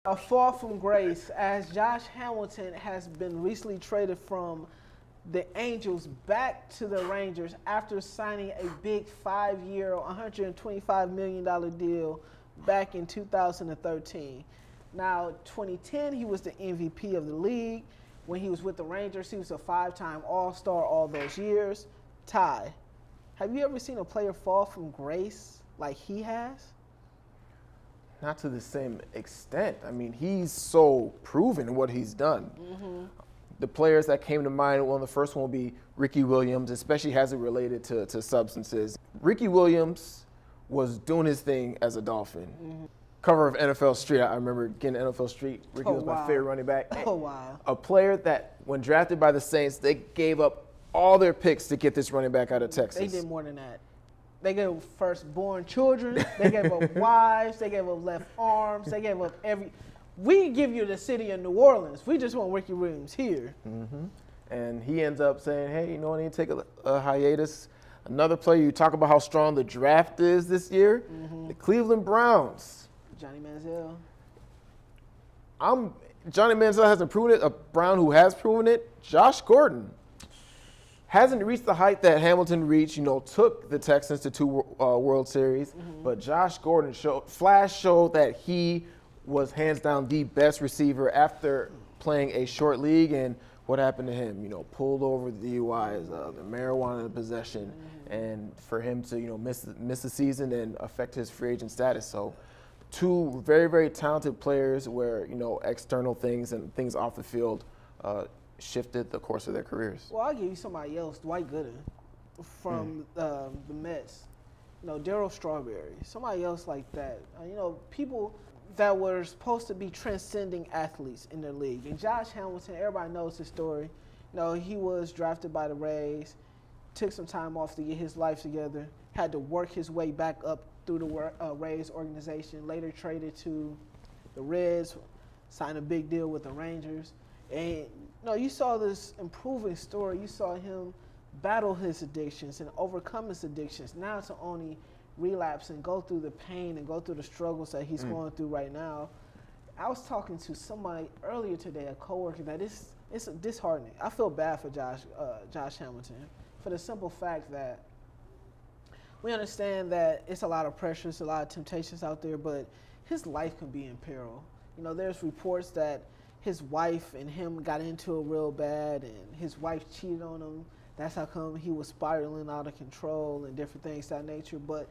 A fall from grace, as Josh Hamilton has been recently traded from the Angels back to the Rangers after signing a big 5-year, $125 million deal back in 2013. Now, 2010, he was the MVP of the league. When he was with the Rangers, he was a 5-time All-Star all those years. Ty, have you ever seen a player fall from grace like he has? Not to the same extent. I mean, he's so proven what he's done. Mm-hmm. The players that came to mind, well, the first one will be Ricky Williams, especially as it related to substances. Ricky Williams was doing his thing as a Dolphin. Mm-hmm. Cover of NFL Street, I remember getting NFL Street. Ricky was my favorite running back. Oh, wow. A player that, when drafted by the Saints, they gave up all their picks to get this running back out of Texas. They did more than that. They gave up firstborn children. They gave up wives. They gave up left arms. They gave up every. We give you the city of New Orleans. We just want Ricky Williams here. Mm-hmm. And he ends up saying, hey, you know, I need to take a hiatus. Another player, you talk about how strong the draft is this year. Mm-hmm. The Cleveland Browns. Johnny Manziel. Johnny Manziel hasn't proven it. A Brown who has proven it. Josh Gordon. Hasn't reached the height that Hamilton reached, you know, took the Texans to 2 World Series. Mm-hmm. But Josh Gordon showed that he was hands down the best receiver after playing a short league. And what happened to him? You know, pulled over the DUIs, the marijuana possession, mm-hmm. and for him to, you know, miss the season and affect his free agent status. So 2 very, very talented players where, you know, external things and things off the field shifted the course of their careers. Well, I'll give you somebody else, Dwight Gooden from the Mets. You know, Darryl Strawberry, somebody else like that. You know, people that were supposed to be transcending athletes in their league. And Josh Hamilton, everybody knows his story. You know, he was drafted by the Rays, took some time off to get his life together, had to work his way back up through the Rays organization, later traded to the Reds, signed a big deal with the Rangers. And no, you saw this improving story. You saw him battle his addictions and overcome his addictions. Now to only relapse and go through the pain and go through the struggles that he's going through right now. I was talking to somebody earlier today, a coworker, that it's disheartening. I feel bad for Josh Hamilton for the simple fact that we understand that it's a lot of pressures, a lot of temptations out there, but his life can be in peril. You know, there's reports that his wife and him got into it real bad, and his wife cheated on him. That's how come he was spiraling out of control and different things of that nature. But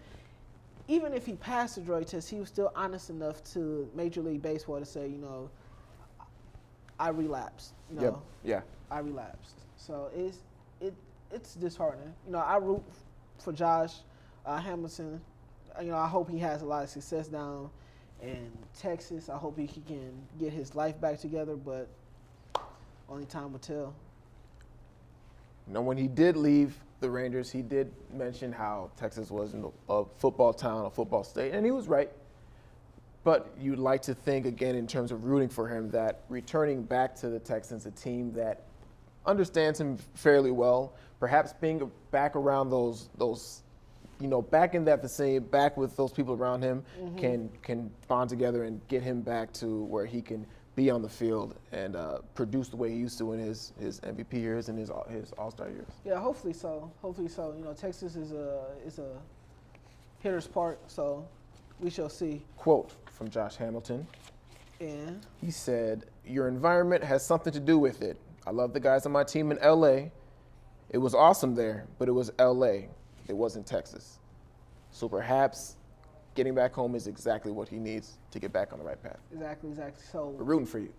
even if he passed the drug test, he was still honest enough to Major League Baseball to say, you know, I relapsed. You know, yep. Yeah. I relapsed. So it's disheartening. You know, I root for Josh Hamilton. You know, I hope he has a lot of success down in Texas. I hope he can get his life back together, but only time will tell. You know, when he did leave the Rangers, he did mention how Texas was a football town, a football state, and he was right. But you'd like to think, again, in terms of rooting for him, that returning back to the Texans, a team that understands him fairly well, perhaps being back around those you know, back in that vicinity, back with those people around him, mm-hmm. can bond together and get him back to where he can be on the field and produce the way he used to in his MVP years and his All-Star years. Yeah, hopefully so. Hopefully so. You know, Texas is a hitter's park, so we shall see. Quote from Josh Hamilton. And he said, "Your environment has something to do with it. I love the guys on my team in L.A. It was awesome there, but it was L.A. It wasn't Texas. So perhaps getting back home is exactly what he needs to get back on the right path." Exactly. So we're rooting for you.